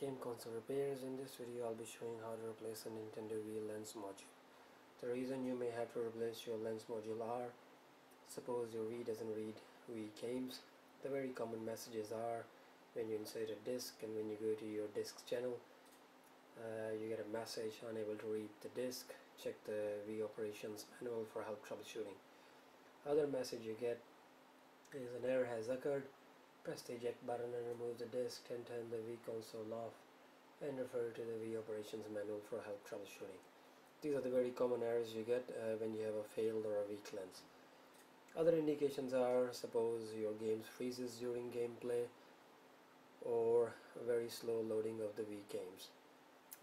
Game console repairs. In this video I'll be showing how to replace a Nintendo Wii Lens Module. The reason you may have to replace your lens module are: suppose your Wii doesn't read Wii games. The very common messages are when you insert a disc and when you go to your discs channel, you get a message unable to read the disc. Check the Wii Operations Manual for help troubleshooting. Other message you get is an error has occurred. Press the eject button and remove the disc, and turn the Wii console off and refer to the Wii Operations Manual for help troubleshooting. These are the very common errors you get when you have a failed or a weak lens. Other indications are: suppose your game freezes during gameplay or a very slow loading of the Wii games.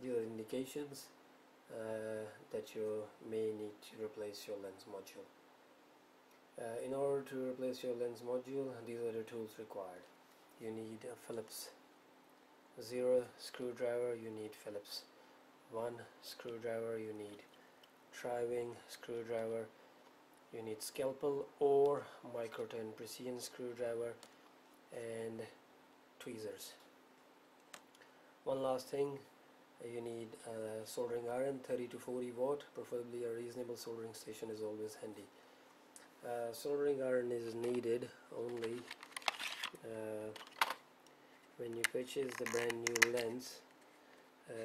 These are indications that you may need to replace your lens module. In order to replace your lens module, these are the tools required. You need a Phillips 0 screwdriver, you need Phillips 1 screwdriver, you need driving screwdriver, you need scalpel or micro 10 precision screwdriver, and tweezers. One last thing, you need a soldering iron, 30 to 40 watt, preferably a reasonable soldering station is always handy. Soldering iron is needed only when you purchase the brand new lens.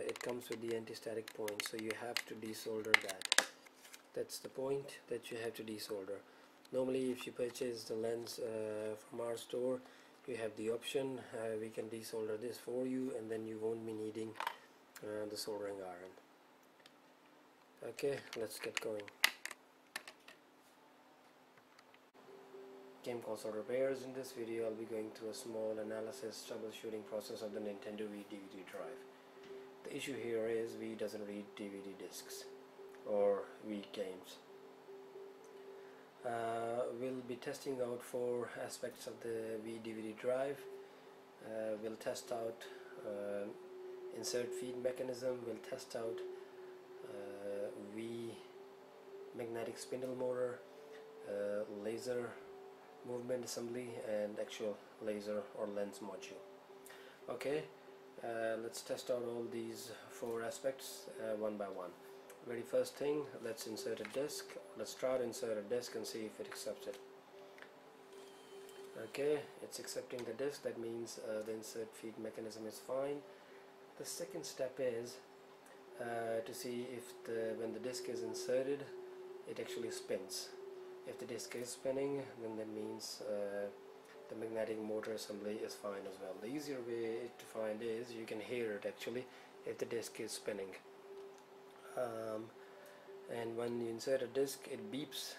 It comes with the anti-static point, so you have to desolder that. That's the point that you have to desolder. Normally if you purchase the lens from our store, you have the option, we can desolder this for you, and then you won't be needing the soldering iron. Okay, let's get going. Game console repairs. In this video I'll be going through a small analysis troubleshooting process of the Nintendo Wii DVD Drive. The issue here is Wii doesn't read DVD discs or Wii games. We'll be testing out 4 aspects of the Wii DVD Drive. We'll test out insert feed mechanism, we'll test out Wii magnetic spindle motor, laser movement assembly, and actual laser or lens module. Okay, let's test out all these 4 aspects one by one. Very first thing, let's insert a disc. Let's try to insert a disc and see if it accepts it. Okay, it's accepting the disc. That means the insert feed mechanism is fine. The second step is to see if when the disc is inserted, it actually spins. If the disc is spinning, then that means the magnetic motor assembly is fine as well. The easier way to find is you can hear it actually if the disc is spinning. And when you insert a disc, it beeps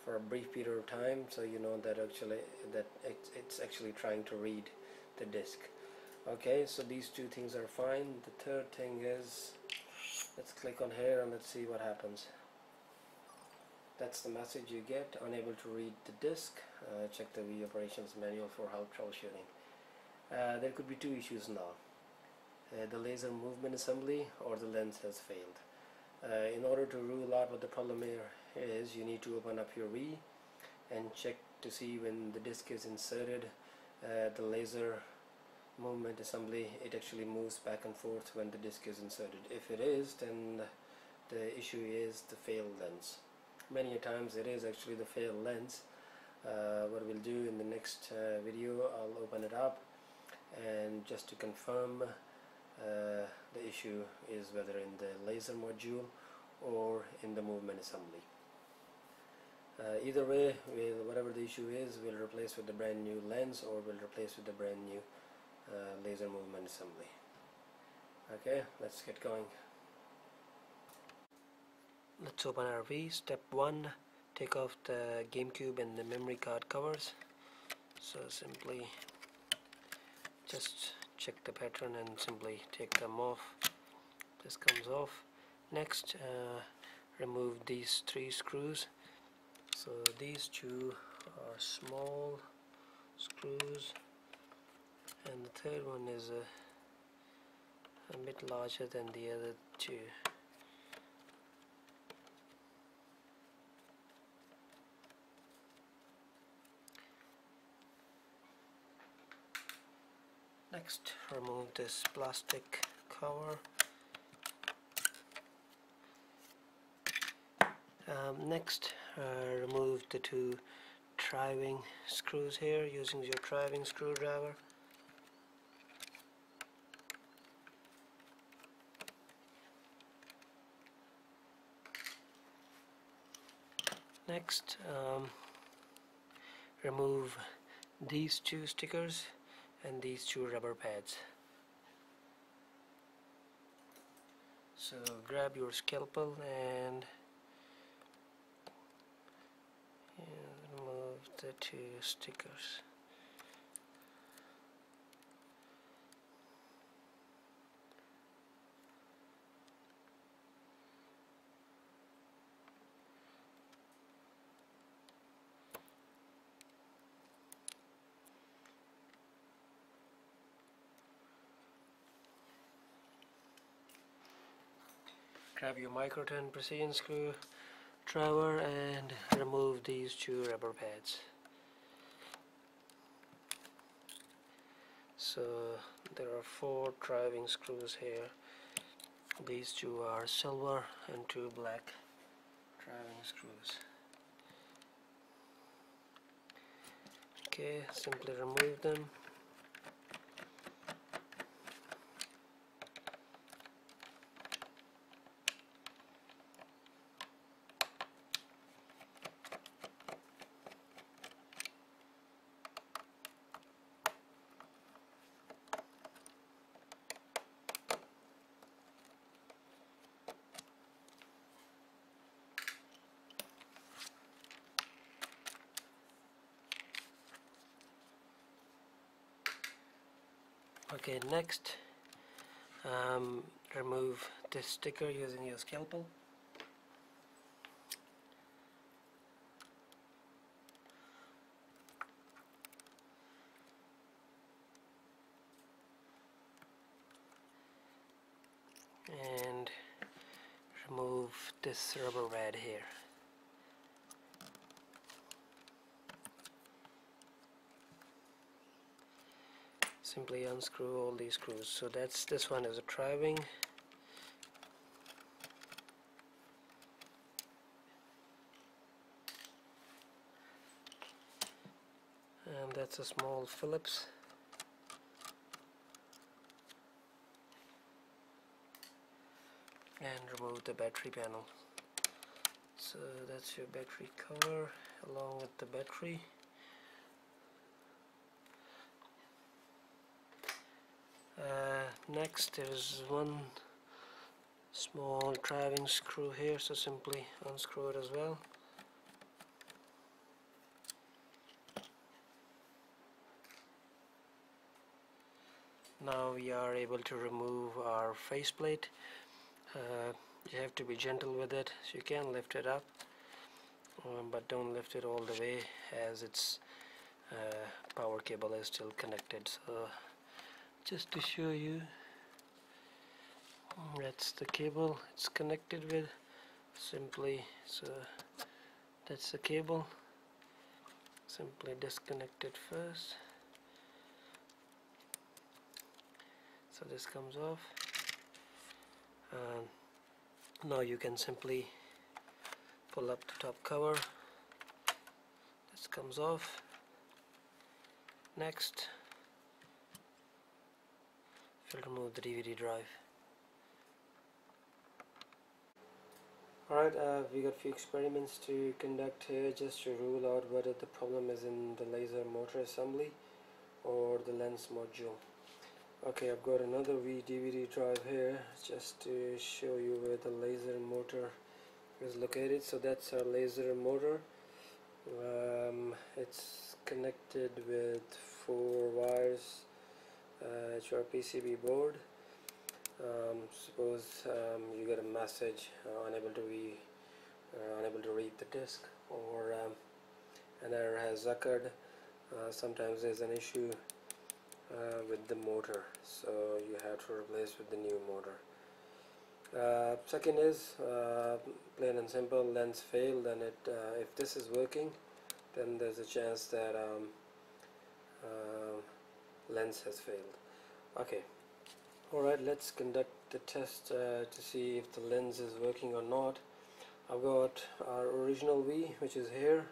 for a brief period of time, so you know that it's actually trying to read the disc. Okay, so these 2 things are fine. The third thing is, let's click on here and let's see what happens. That's the message you get: unable to read the disc. Check the Wii Operations Manual for help troubleshooting. There could be 2 issues now: the laser movement assembly or the lens has failed. In order to rule out what the problem here is, you need to open up your Wii and check to see when the disc is inserted, the laser movement assembly, it actually moves back and forth when the disc is inserted. If it is, then the issue is the failed lens. Many a times it is actually the failed lens. What we'll do in the next video, I'll open it up, and just to confirm the issue is whether in the laser module or in the movement assembly. Either way, whatever the issue is, we'll replace with the brand new lens, or we'll replace with the brand new laser movement assembly. Okay, let's get going. Let's open our Wii. Step 1, take off the GameCube and the memory card covers. So simply just check the pattern and simply take them off. This comes off. Next, remove these 3 screws. So these 2 are small screws, and the third one is a bit larger than the other 2. Next, remove this plastic cover. Next, remove the two driving screws here using your driving screwdriver. Next, remove these two stickers and these two rubber pads. So grab your scalpel and remove the two stickers. Grab your micro 10 precision screwdriver and remove these two rubber pads. So there are 4 driving screws here. These two are silver and 2 black driving screws. Okay, simply remove them. Okay, next, remove this sticker using your scalpel. And remove this rubber pad here. Simply unscrew all these screws. So this one is a driving, and that's a small Phillips. And remove the battery panel. So that's your battery cover along with the battery. Next, there's one small driving screw here, so simply unscrew it as well. Now we are able to remove our faceplate. You have to be gentle with it, so you can lift it up, but don't lift it all the way, as its power cable is still connected. So just to show you, that's the cable it's connected with. Simply, so that's the cable. Simply disconnect it first. So this comes off. Now you can simply pull up the top cover. This comes off. Next, we'll remove the DVD drive. Alright, we got a few experiments to conduct here just to rule out whether the problem is in the laser motor assembly or the lens module. Okay, I've got another Wii DVD drive here just to show you where the laser motor is located. So that's our laser motor. It's connected with 4 wires to our PCB board. Suppose you get a message unable to read the disk, or an error has occurred. Sometimes there's an issue with the motor, so you have to replace with the new motor. Second is plain and simple, lens failed, and if this is working, then there's a chance that lens has failed. Okay, alright, let's conduct the test to see if the lens is working or not. I've got our original Wii, which is here,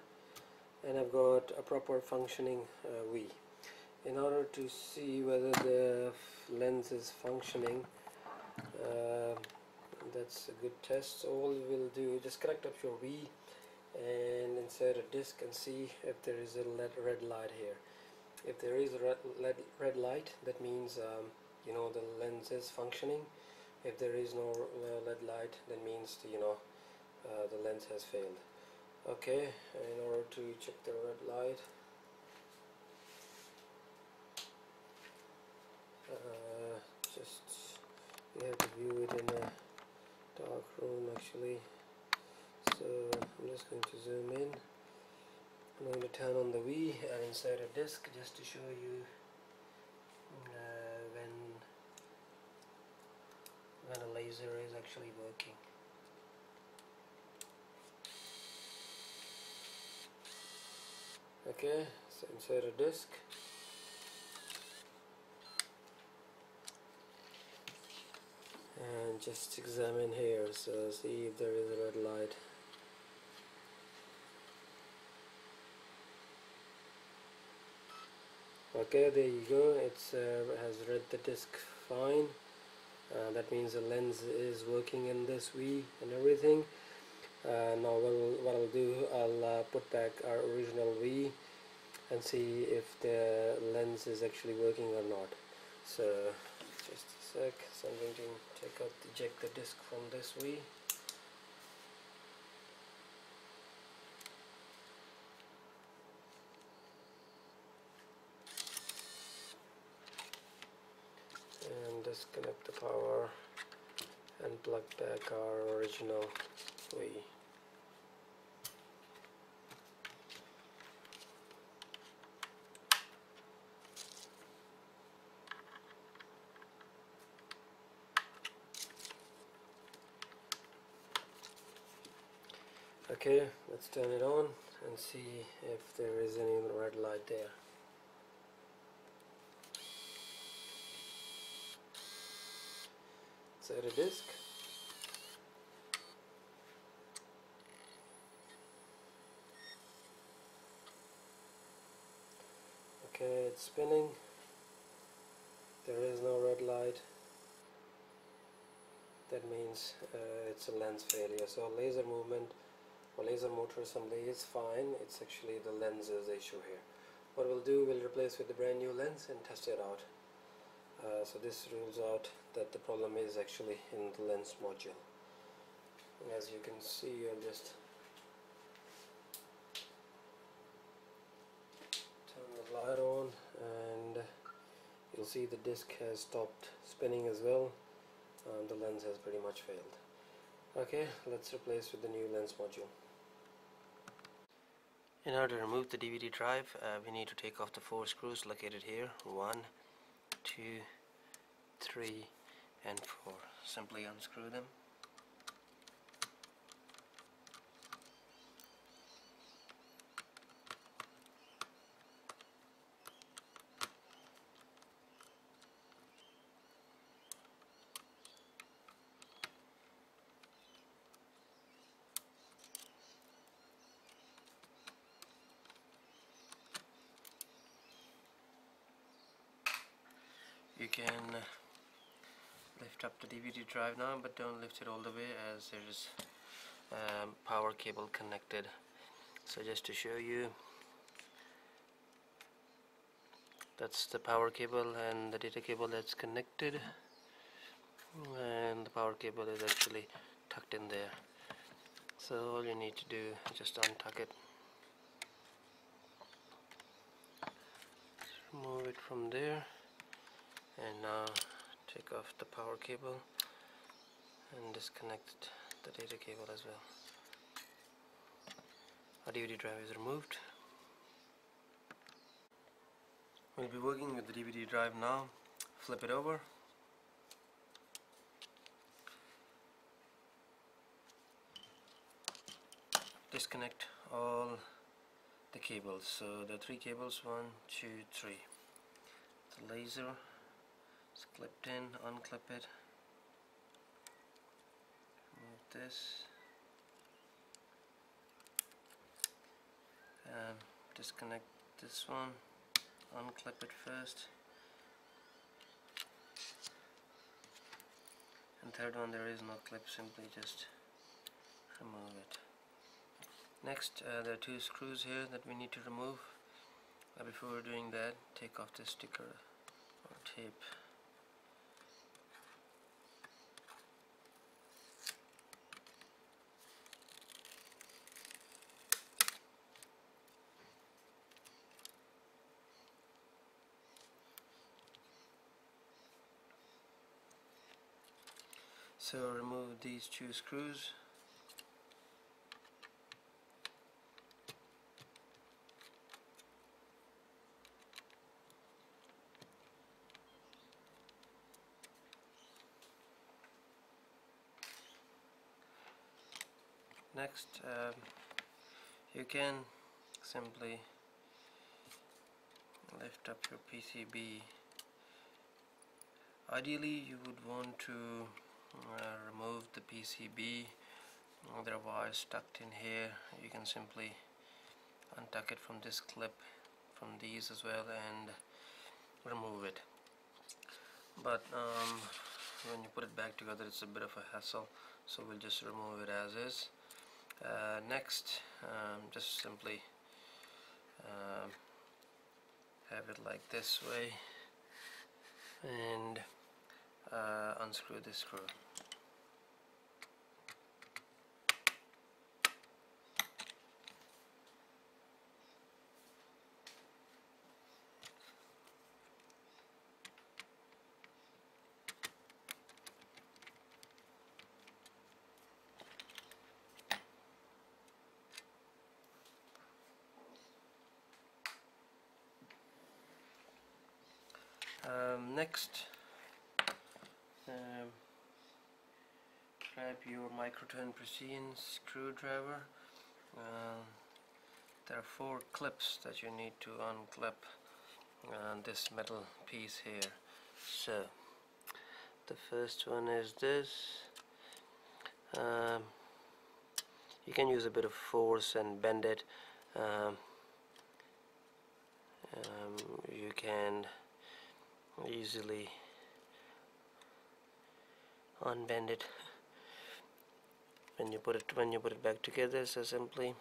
and I've got a proper functioning Wii. In order to see whether the lens is functioning, that's a good test. So all you will do is just connect up your Wii and insert a disc and see if there is a red light here. If there is a red light, that means you know, the lens is functioning. If there is no red light, that means the lens has failed. Okay, in order to check the red light, just you have to view it in a dark room actually. So I'm just going to zoom in. I'm going to turn on the Wii and insert a disc just to show you when a laser is actually working. Okay, so insert a disc. And just examine here, so see if there is a red light. Okay, there you go. It's has read the disc fine. That means the lens is working in this Wii and everything. Now what I'll do, I'll put back our original Wii and see if the lens is actually working or not. So just a sec, so I'm going to eject the disc from this Wii. And disconnect the power and plug back our original Wii. Okay, let's turn it on and see if there is any red light there. Insert a disc. Okay, it's spinning. There is no red light. That means it's a lens failure. So laser movement or laser motor assembly is fine. It's actually the lens's issue here. What we'll do, we'll replace with the brand new lens and test it out. So this rules out that the problem is actually in the lens module. As you can see, I'll just turn the light on and you'll see the disc has stopped spinning as well. The lens has pretty much failed. Okay, let's replace with the new lens module. In order to remove the DVD drive, we need to take off the 4 screws located here. 1, 2, 3 and 4. Simply unscrew them. You can lift up the DVD drive now, but don't lift it all the way as there is power cable connected. So just to show you, that's the power cable and the data cable that's connected, and the power cable is actually tucked in there. So all you need to do is just untuck it, remove it from there, and now take off the power cable and disconnect the data cable as well. Our DVD drive is removed. We'll be working with the DVD drive now. Flip it over. Disconnect all the cables. So the 3 cables, 1, 2, 3. The laser, It's clipped in. Unclip it. Remove this. Disconnect this one. Unclip it first. And third one, there is no clip, simply just remove it. Next, there are two screws here that we need to remove. Before doing that, take off this sticker or tape. So remove these two screws. Next, you can simply lift up your PCB. Ideally, you would want to remove the PCB. There are wires stuck in here. You can simply untuck it from this clip, from these as well, and remove it. But when you put it back together, it's a bit of a hassle, so we'll just remove it as is. Next, just simply have it like this way and unscrew this screw. Next, grab your microturn precision screwdriver. There are 4 clips that you need to unclip this metal piece here. So the first one is this. You can use a bit of force and bend it. You can easily unbend it when you put it back together. So simply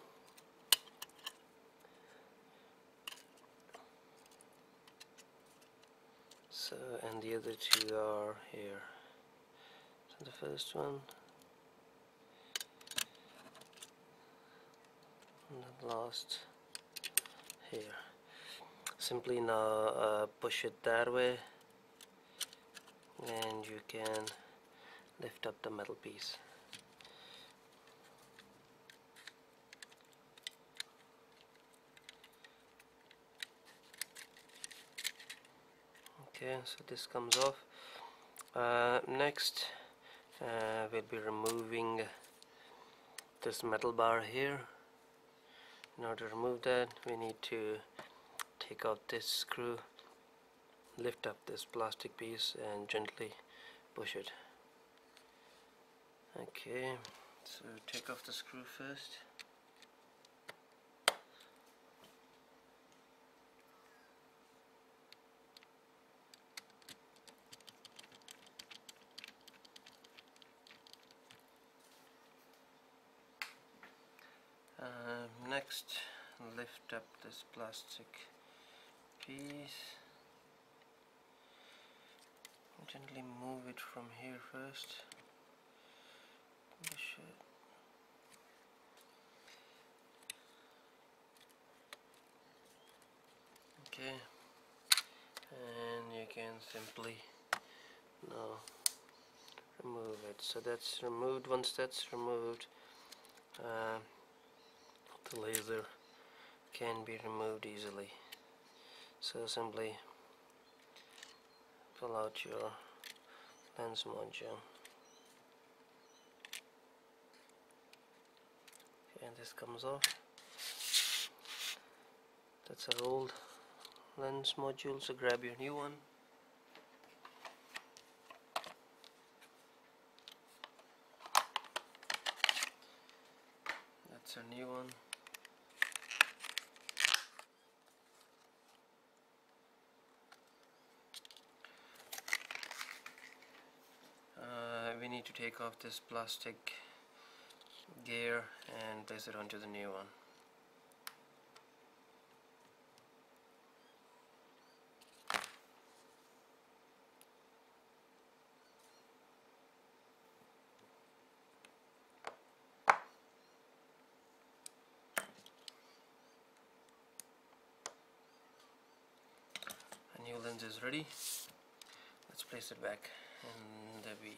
and the other two are here. So the first one and the last here. Simply now push it that way and you can lift up the metal piece. Okay, so this comes off. Next, we'll be removing this metal bar here. In order to remove that, we need to take out this screw, lift up this plastic piece and gently push it. Okay, so take off the screw first. Next, lift up this plastic piece. Gently move it from here first. Push it. Okay, and you can simply now remove it. So that's removed. Once that's removed, the laser can be removed easily. So simply pull out your lens module. Okay, and this comes off. That's our old lens module, so grab your new one. a new one. We need to take off this plastic gear and place it onto the new one. A new lens is ready. Let's place it back in the Wii.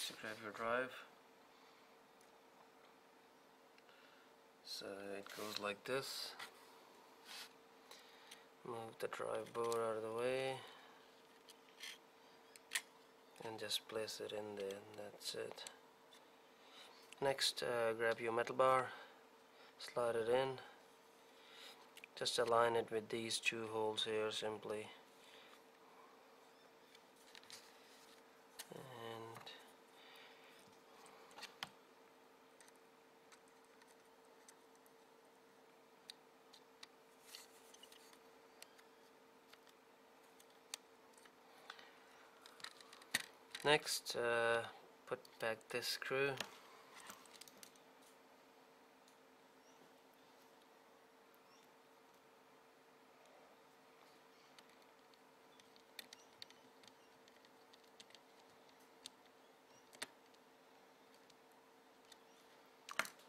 So grab your drive. So it goes like this. Move the drive board out of the way and just place it in there, and that's it. Next, grab your metal bar, slide it in, just align it with these two holes here simply. Next, put back this screw.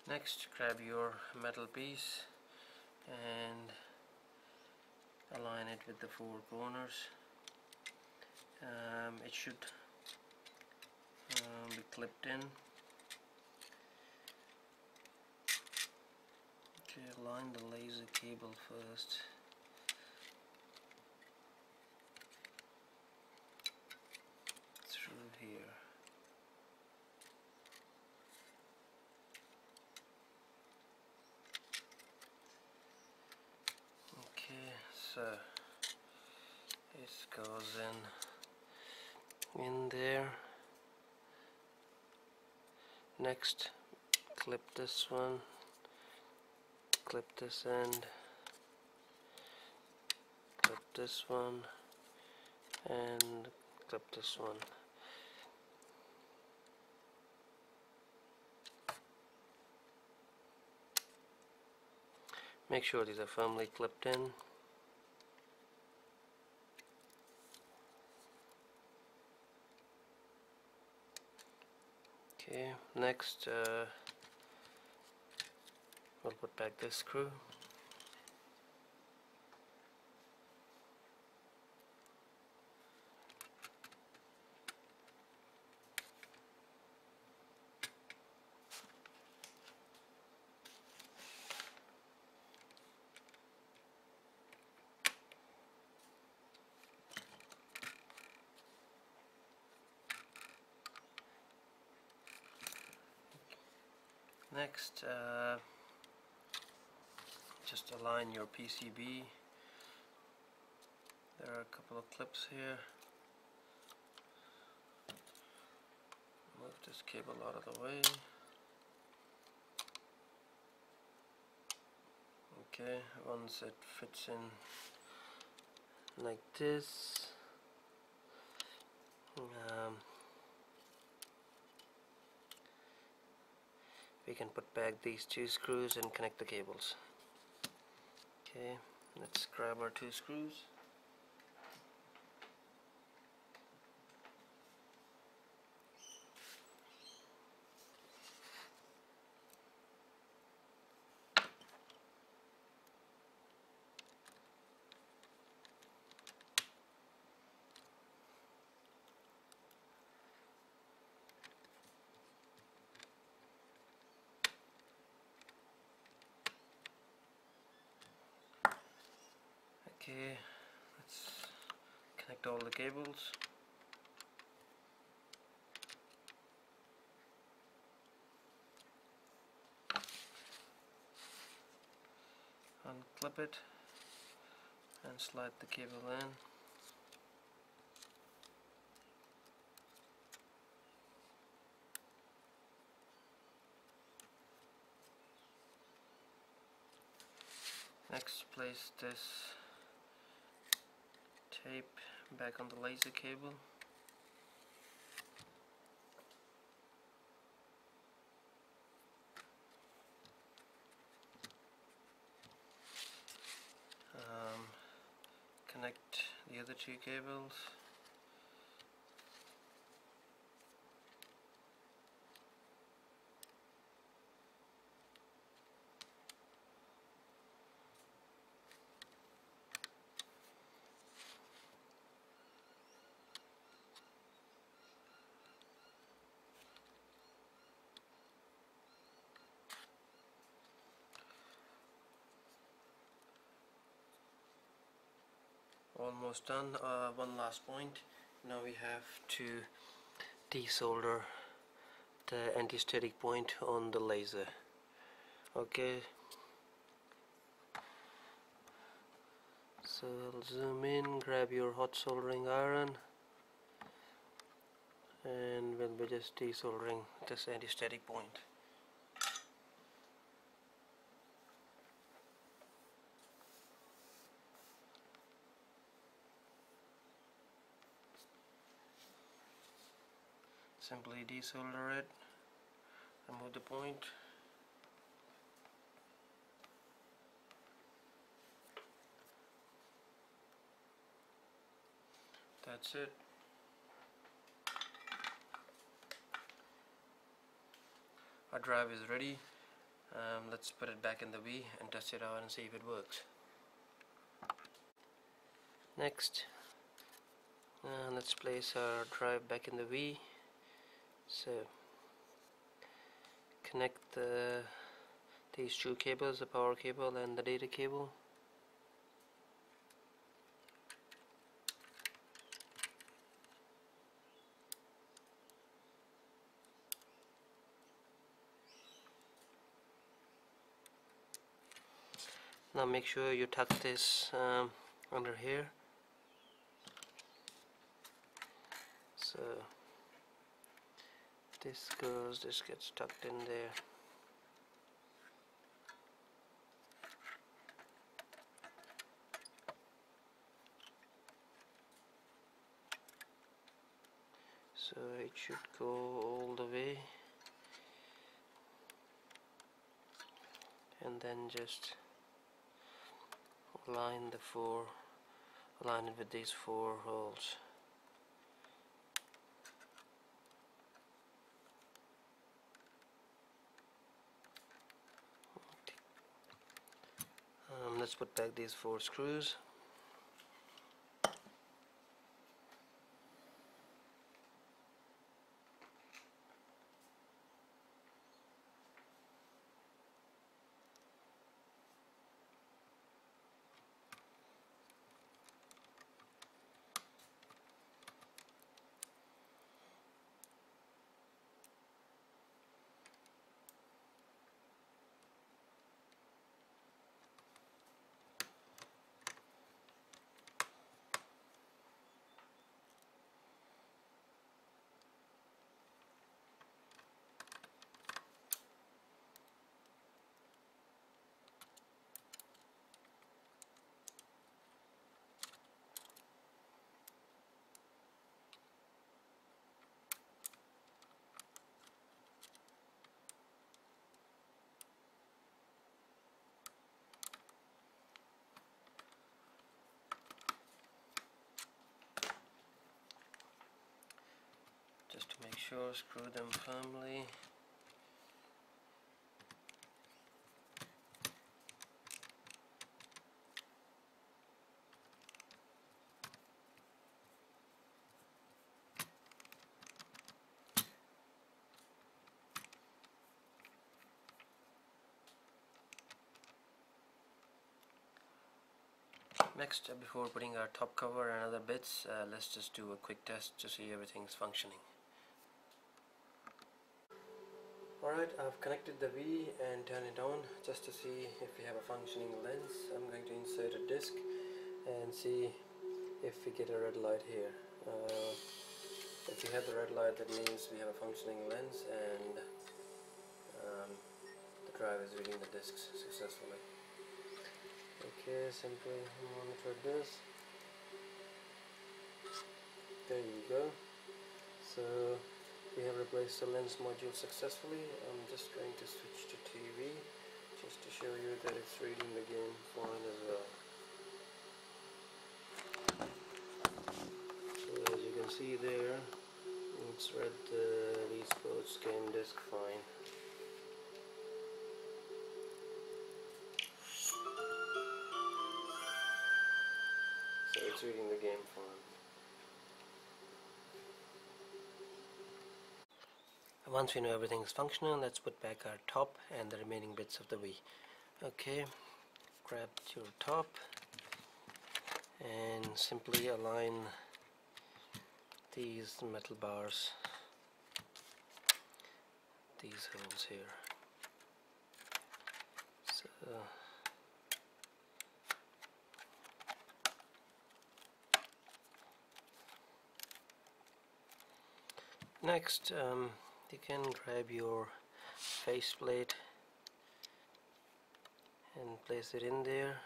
Next, grab your metal piece and align it with the four corners. It should be clipped in. Okay, align the laser cable first. Through here. Okay, so it goes in there. Next, clip this one, clip this end, clip this one, and clip this one. Make sure these are firmly clipped in. Okay, next we'll put back this screw. Next, just align your PCB. There are a couple of clips here. Move this cable out of the way. Okay, once it fits in like this, we can put back these two screws and connect the cables. Okay, let's grab our two screws. Okay, let's connect all the cables. Unclip it and slide the cable in. Next, place this tape back on the laser cable. Connect the other two cables. Almost done. One last point. Now we have to desolder the anti-static point on the laser. Okay, so I'll zoom in, grab your hot soldering iron, and we'll be just desoldering this anti-static point. Simply desolder it, remove the point. That's it. Our drive is ready. Let's put it back in the Wii and test it out and see if it works. Next, let's place our drive back in the Wii. So connect these two cables, the power cable and the data cable. Now make sure you tuck this under here. So this gets tucked in there. So it should go all the way, and then just align it with these four holes. Let's put back these four screws. Just to make sure, screw them firmly. Next, before putting our top cover and other bits, let's just do a quick test to see everything's functioning. Alright, I've connected the Wii and turned it on just to see if we have a functioning lens. I'm going to insert a disc and see if we get a red light here. If we have the red light, that means we have a functioning lens and the drive is reading the discs successfully. Okay, simply monitor this. There you go. So we have replaced the lens module successfully. I'm just going to switch to TV just to show you that it's reading the game fine as well. So as you can see there, it's read the Wii Sports game disc fine. So it's reading the game fine. Once we know everything is functional, let's put back our top and the remaining bits of the Wii. Okay, grab your top and simply align these metal bars, these holes here. So next, you can grab your faceplate and place it in there.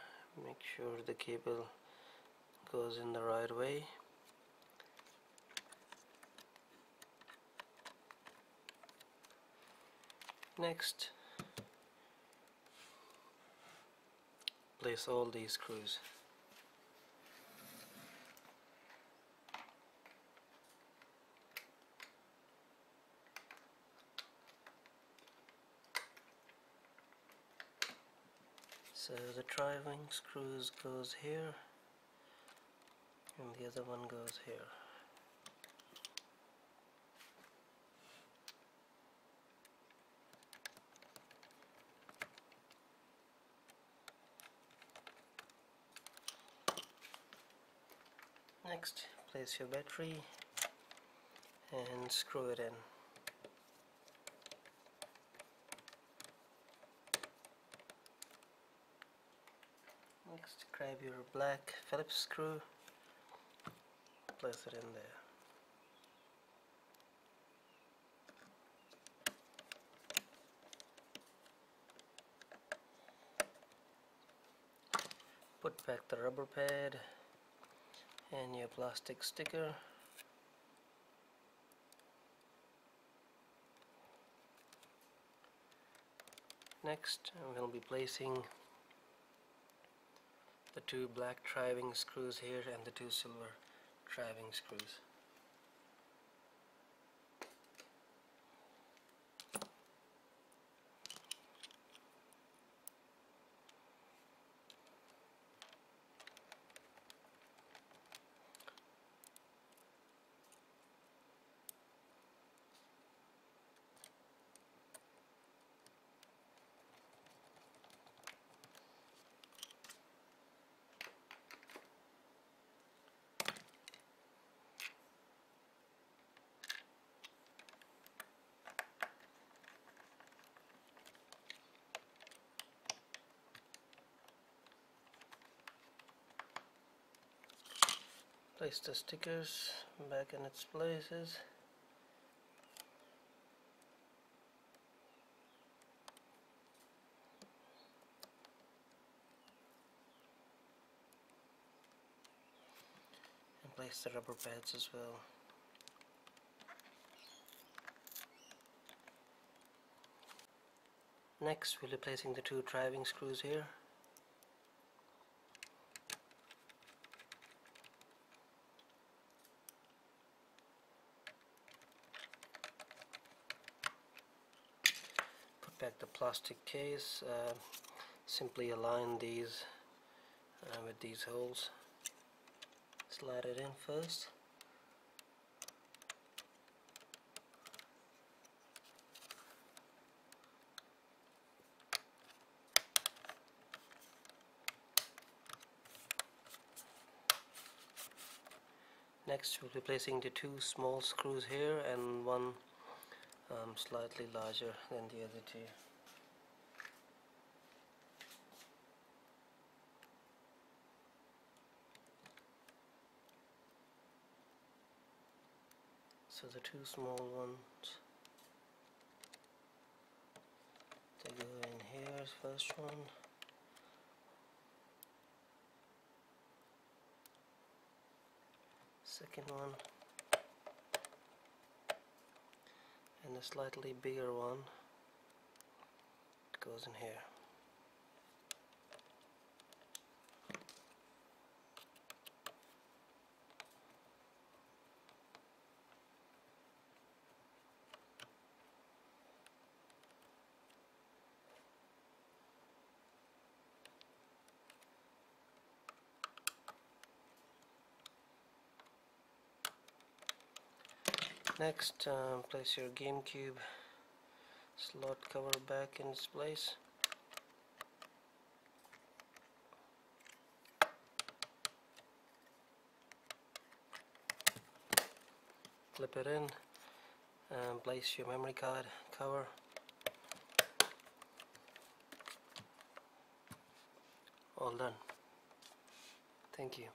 Make sure the cable goes in the right way. Next, place all these screws. So the driving screws goes here and the other one goes here. Next, place your battery and screw it in. Next, grab your black Phillips screw, place it in there. Put back the rubber pad and your plastic sticker. Next, I'm going to be placing the two black driving screws here and the two silver driving screws. Place the stickers back in its places. And place the rubber pads as well. Next, we'll be placing the two driving screws here. Back the plastic case, simply align these with these holes. Slide it in first. Next, we'll be placing the two small screws here and one slightly larger than the other two. So the two small ones, they go in here, first one, second one, and a slightly bigger one goes in here. Next, place your GameCube slot cover back in its place. Clip it in and place your memory card cover. All done. Thank you.